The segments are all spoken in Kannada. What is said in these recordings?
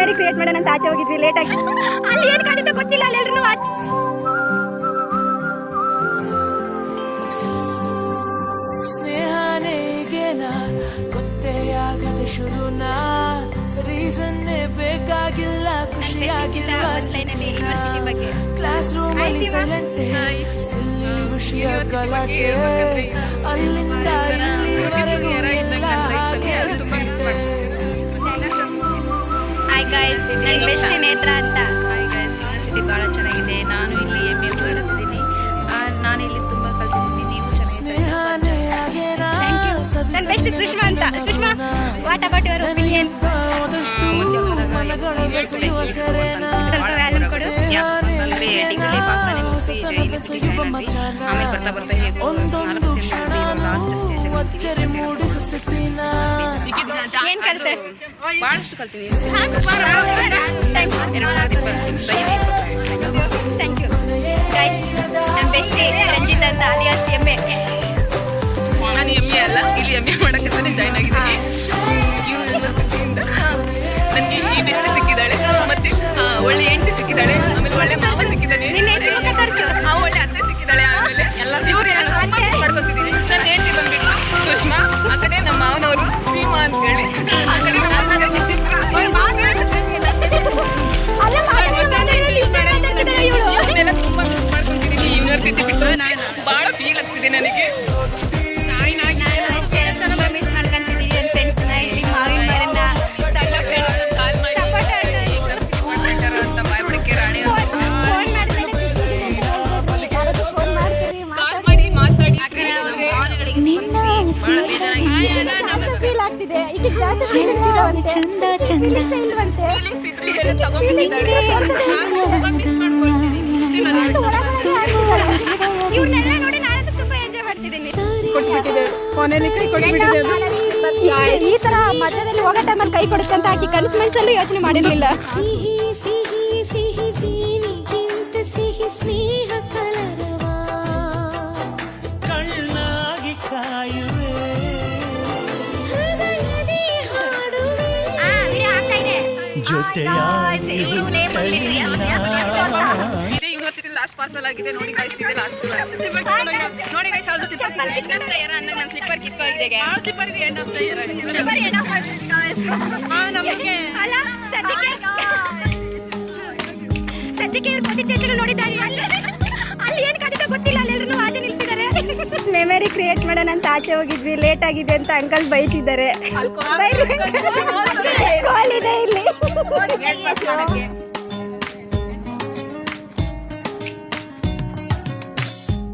ಮೆಮರಿ ಕ್ರಿಯೇಟ್ ಮಾಡೋಣ ಅಂತ ಆಚೆ ಹೋಗಿದ್ವಿ ಲೇಟಾಗಿ. ಅಲ್ಲಿ ಏನು ಕಾಣಿತ ಗೊತ್ತಿಲ್ಲ, ಅಲ್ಲಿ ಎಲ್ರು ಸ್ನೇಹನೇಗೆನಾ ಗೊತ್ತೇ ಆಗದೆ ಶುರುನಾ ರೀಸನ್ನೇ ಬೇಕಾಗಿಲ್ಲ ಖುಷಿಯಾಗಿರುವ ಕ್ಲಾಸ್ ರೂಮ್ ಅಲ್ಲಿ ಸೈಲೆಂಟೆ ಸಿಲ್ಲಿ ವಿಷಯ ಗಲಾಟೆ ಅಲ್ಲಿಂದ ಇಲ್ಲಿವರೆಗೂ ಎಲ್ಲ ಹಾಗೆ ಹಾಯ್ ಗೈಸ್, ನನ್ನ ಬೆಸ್ಟ್ ನೇತ್ರ ಅಂತ. ಹಾಯ್ ಗೈಸ್, ಯೂನಿವರ್ಸಿಟಿ ಭಾಳ ಚೆನ್ನಾಗಿದೆ. ನಾನು ಇಲ್ಲಿ MA ಮಾಡ್ತಿದ್ದೀನಿ. ನಾನು ಇಲ್ಲಿ ತುಂಬ ಕಲ್ತಿದ್ದೀನಿ. ನೀವು ಸ್ನೇಹನೇ ಆಗೇನಾ ನನ್ನ ಬೆಸ್ಟ್ ಸುಷ್ಮಾ ಅಂತ. Sushma, what about your opinion? ಏನ್ ಕಲಿತೆ? ಭಾಳಷ್ಟು ಕಲ್ತೀನಿ. Thank you guys. ನನ್ನ ಬೆಸ್ಟ್ ರಂಜಿತ್ ಅಂತ ಅಲಿಯಾಸ್ MA. ನಾನು MA ಅಲ್ಲ, ಇಲ್ಲಿ MA ಮಾಡೋಕ್ಕಂತಾನೆ ಜಾಯ್ನ್ ಆಗಿದ್ದೀನಿ. ಯೂನಿವರ್ಸಿಟಿಯಿಂದ ನನಗೆ ಈ ಬೆಸ್ಟ್ ಸಿಕ್ಕಿದ್ದಾಳೆ, ಮತ್ತೆ ಒಳ್ಳೆ ಹೆಂಡತಿ ಸಿಕ್ಕಿದ್ದಾಳೆ, ಆಮೇಲೆ ಒಳ್ಳೆ ಮಾವ ಸಿಕ್ಕಿದ್ದಾನೆ, ಒಳ್ಳೆ ಅತ್ತೆ ಸಿಕ್ಕಿದ್ದಾಳೆ. ಆಮೇಲೆ ಎಲ್ಲ ಮಾಡ್ಕೊತಿದ್ದೀನಿ. ನನ್ನ ಹೆಂಡತಿ ಬಂದ್ಬಿಟ್ಟು ಸುಷ್ಮಾ, ಆ ಕಡೆ ನಮ್ಮ ಮಾವನವರು ಸೀಮಾ ಅಂತ ಹೇಳಿ, ಆ ಕಡೆ ಎಲ್ಲ ತುಂಬ ಮಾಡ್ಕೊತಿದ್ದೀನಿ. ಯೂನಿವರ್ಸಿಟಿ ಬಿಟ್ಟರೆ ನಾನು ಭಾಳ ಫೀಲ್ ಆಗ್ತಿದೆ ನನಗೆ. ಮಿಸ್ ಮಾಡ್ಕೊಂತಿದ್ದೀವಿ ಅಂತ ಫ್ರೆಂಡ್ಸ್ನ ಇಲ್ಲಿ ಮಾವಿನ ಮರನ ಅಂತ ಬಾಯ್ಬಿಡಕ್ಕೆ ರಾಣಿ ಕಾಲ್ ಮಾಡಿ ಮಾತಾಡಿ ಫೀಲ್ ಆಗ್ತಿದೆ. ಈಗ ಜಾಸ್ತಿ ಫೀಲಿಂಗ್ಸ್ ಇದಾವಂತೆ, ಫೀಲಿಂಗ್ಸ್ ಇಲ್ವಂತೆ. ಇವ್ರನ್ನೆಲ್ಲ ನೋಡಿ ನಾನಂತೂ ತುಂಬಾ ಎಂಜಾಯ್ ಮಾಡ್ತಿದ್ದೀನಿ. ಈ ತರ ಮಧ್ಯದಲ್ಲಿ ಹೋಗೋ ಟೈಮಲ್ಲಿ ಕೈ ಕೊಡುತ್ತೆ ಅಂತ ಆಕಿ ಕನ್ಸ್ಮೆಂಟ್ಸಲ್ಲೂ ಯೋಚನೆ ಮಾಡಿರ್ಲಿಲ್ಲ. ಕಣ್ಣಾಗಿ ಕಾಯುವೆ ಜೊತೆಯಾಗಿ ಇದೇ ಯೂನಿವರ್ಸಿಟಿ ಲಾಸ್ಟ್ ಪಾರ್ಸಲ್ ಆಗಿದೆ. ನೋಡಿ ಗೈಸ್, ಇದೆ ಲಾಸ್ಟ್ ನೋಡಿ ಗೈಸ್. ಆಲ್ಸೋ ನನ್ನ ಸ್ಲಿಪ್ಪರ್ ಕಿತ್ತೋಗಿದೆ. ಸ್ಲಿಪ್ಪರ್ ಇದೆ ಎಂಡ್ ಆಫ್ ದ ಇಯರ್. ನಮಗೆ ಅಲ್ಲ ಸದ್ಯಕ್ಕೆ ಇವ್ರು ಕೋಟಿ ಚೇಚಲು ನೋಡಿದ್ದಾರೆ. ಅಲ್ಲಿ ಏನು ಕಾಣಿತ ಗೊತ್ತಿಲ್ಲ, ಅಲ್ಲೆಲ್ಲರೂ ಆಚೆ ನಿಲ್ತಿದ್ದಾರೆ. ಮೆಮರಿ ಕ್ರಿಯೇಟ್ ಮಾಡೋಣ ಅಂತ ಆಚೆ ಹೋಗಿದ್ವಿ, ಲೇಟ್ ಆಗಿದೆ ಅಂತ ಅಂಕಲ್ ಬೈತಿದ್ದಾರೆ. ಕಾಲ್ ಇದೆ ಇಲ್ಲಿ.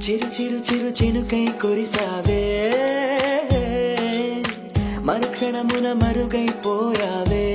చిరు చిరు చిరు చినుకై కురిసావే మరుక్షణమున మరుగైపోయావే